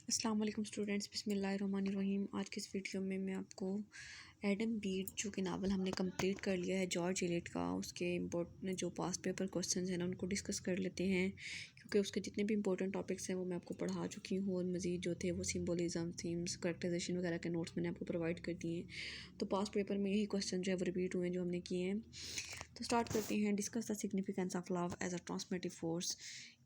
अस्सलाम वालेकुम स्टूडेंट्स, बिस्मिल्लाहिर्रहमानिर्रहीम। आज की इस वीडियो में मैं आपको एडम बीट जो कि नावल हमने कंप्लीट कर लिया है जॉर्ज इलियट का, उसके इम्पोर्टेंट जो पास्ट पेपर क्वेश्चंस हैं ना उनको डिस्कस कर लेते हैं, क्योंकि उसके जितने भी इंपॉर्टेंट टॉपिक्स हैं वो मैं आपको पढ़ा चुकी हूँ और मज़ीद जो थे वो सिम्बोलिज्म, थीम्स, करैक्टराइजेशन वगैरह के नोट्स मैंने आपको प्रोवाइड कर दिए हैं। तो पास्ट पेपर में यही क्वेश्चन जो है वो रिपीट हुए हैं जो हमने किए हैं। तो स्टार्ट करते हैं। Discuss the significance of love as a transmitive force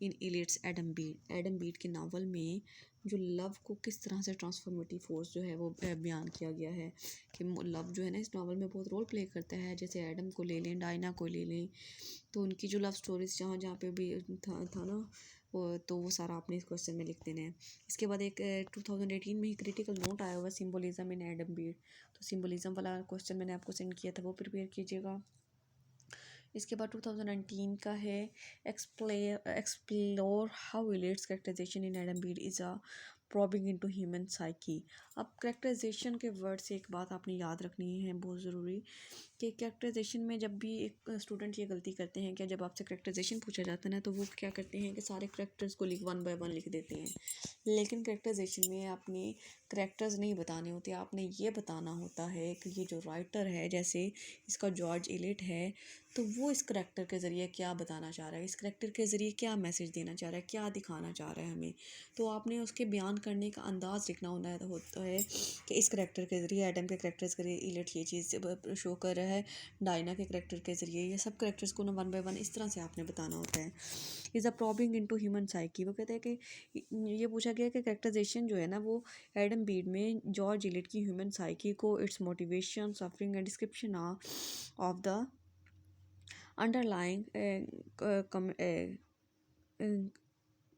in Eliot's Adam Bede. Adam Bede के नावल में जो लव को किस तरह से ट्रांसफॉर्मेटिव फोर्स जो है वो बयान किया गया है कि लव जो है ना इस नावल में बहुत रोल प्ले करता है। जैसे एडम को ले लें, डायना को ले लें, तो उनकी जो लव स्टोरीज जहाँ जहाँ पे भी था ना वो सारा आपने इस क्वेश्चन में लिख देना है। इसके बाद एक 2018 में ही क्रिटिकल नोट आया हुआ सिम्बोलिज्म इन एडम बीट, तो सिम्बोलिज्म वाला क्वेश्चन मैंने आपको सेंड किया था, वो प्रिपेयर कीजिएगा। इसके बाद 2019 का है explore how Eliot's characterisation in Adam Bede is a probing into human psyche. अब कैरेक्टराइजेशन के वर्ड से एक बात आपने याद रखनी है बहुत ज़रूरी, कि कैरेक्टराइजेशन में जब भी एक स्टूडेंट ये गलती करते हैं कि जब आपसे कैरेक्टराइजेशन पूछा जाता है ना तो वो क्या करते हैं कि सारे कैरेक्टर्स को वन बाय वन लिख देते हैं। लेकिन कैरेक्टराइजेशन में आपने कैरेक्टर्स नहीं बताने होते, आपने ये बताना होता है कि ये जो राइटर है, जैसे इसका जॉर्ज इलियट है, तो वो इस करैक्टर के ज़रिए क्या बताना चाह रहा है, इस करैक्टर के ज़रिए क्या मैसेज देना चाह रहा है, क्या दिखाना चाह रहा है हमें। तो आपने उसके बयान करने का अंदाज़ लिखना होता है कि इस करैक्टर के ज़रिए, एडम के करैक्टर के ज़रिए इलियट ये चीज़ शो कर रहा है, डायना के करैक्टर के ज़रिए, ये सब करैक्टर्स को ना वन बाय वन इस तरह से आपने बताना होता है। Is a probing into human psyche. वो कहते हैं कि ये पूछा गया कि कैरेक्टराइजेशन जो है ना वो एडम बीड में जॉर्ज इलियट की ह्यूमन साइकी को, it's motivation, suffering and description of the underlying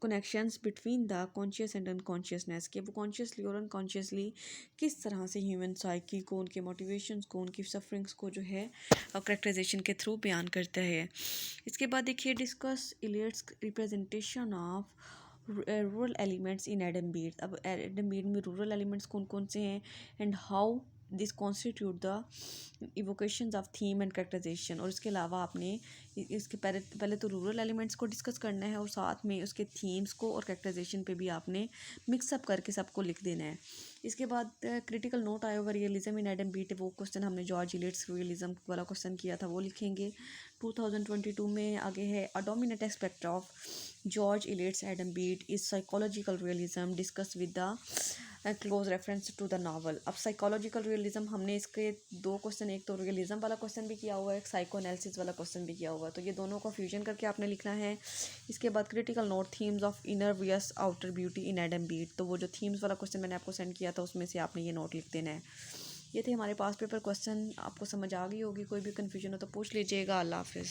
connections between the conscious and unconsciousness, कि वो कॉन्शियसली और अनकॉन्शियसली किस तरह से ह्यूमन साइकी को, उनके मोटिवेशंस को, उनकी सफरिंग्स को जो है कैरेक्टराइजेशन के थ्रू बयान करता है। इसके बाद देखिए discuss Eliot's representation of rural elements in Adam Bede. अब एडम बीट में रूरल एलिमेंट्स कौन कौन से हैं and how this constitute the evocations of theme and characterisation. और इसके अलावा आपने इसके पहले तो रूरल एलिमेंट्स को डिस्कस करना है और साथ में उसके थीम्स को और कैरेक्टराइजेशन पे भी आपने मिक्सअप करके सबको लिख देना है। इसके बाद क्रिटिकल नोट आया हुआ रियलिज्म इन एडम बीट, वो क्वेश्चन हमने जॉर्ज इलियट्स रियलिज्म वाला क्वेश्चन किया था, वो लिखेंगे। 2022 में आगे है a dominant aspect of George Eliot's Adam Bede is psychological realism discuss with the close reference to the novel. अब साइकोलॉजिकल रियलिज्म हमने इसके दो क्वेश्चन, एक तो रियलिज्म वाला क्वेश्चन भी किया हुआ है, एक साइको एनालिसिस वाला क्वेश्चन भी किया हुआ है, तो ये दोनों को फ्यूजन करके आपने लिखना है। इसके बाद critical note themes of inner versus outer beauty in Adam Bede, तो वो जो थीम्स वाला क्वेश्चन मैंने आपको सेंड किया था उसमें से आपने ये नोट लिख देना है। ये थे हमारे पास पेपर क्वेश्चन। आपको समझ आ गई होगी, कोई भी कन्फ्यूजन हो तो पूछ लीजिएगा। अल्लाह हाफिज़।